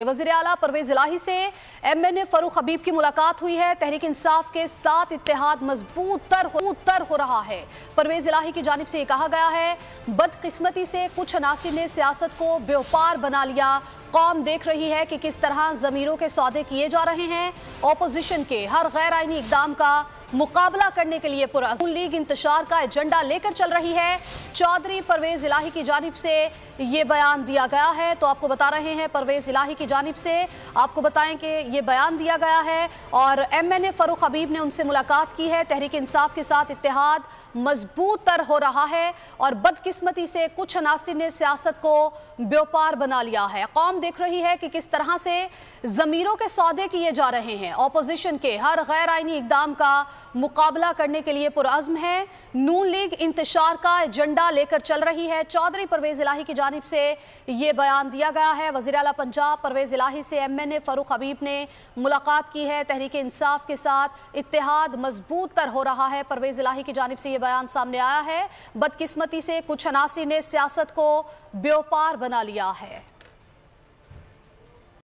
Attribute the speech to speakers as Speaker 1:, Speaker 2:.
Speaker 1: वज़ीर आला परवेज इलाही से MNA फरूख हबीब की मुलाकात हुई है। तहरीक इंसाफ के साथ इत्तेहाद मजबूत तर हो रहा है। परवेज इलाही की जानिब से ये कहा गया है, बदकिस्मती से कुछ अनासिर ने सियासत को व्यापार बना लिया। कौम देख रही है कि किस तरह ज़मीरों के सौदे किए जा रहे हैं। ऑपोजिशन के हर गैर आईनी इक़दाम का मुकाबला करने के लिए पुरअज़्म लीग इंतशार का एजेंडा लेकर चल रही है। चौधरी परवेज इलाही की जानिब से ये बयान दिया गया है। तो आपको बता रहे हैं, परवेज इलाही की जानिब से आपको बताएं कि ये बयान दिया गया है और MNA फरूख हबीब ने उनसे मुलाकात की है। तहरीक इंसाफ के साथ इत्तेहाद मजबूत तर हो रहा है और बदकिस्मती से कुछ अनासिर ने सियासत को व्यापार बना लिया है। कौम देख रही है कि किस तरह से ज़मीरों के सौदे किए जा रहे हैं। ऑपोजिशन के हर गैर आईनी इक़दाम का मुकाबला करने के लिए पुरअज़्म है। नून लीग इंतशार का एजेंडा लेकर चल रही है। चौधरी परवेज इलाही की जानिब से ये बयान दिया गया है। वज़ीर आला पंजाब परवेज इलाही से MNA फरूख हबीब ने मुलाकात की है। तहरीक इंसाफ के साथ इत्तेहाद मजबूत तर हो रहा है। परवेज इलाही की जानिब से ये बयान सामने आया है, बदकिस्मती से कुछ अनासिर ने सियासत को व्यापार बना लिया है।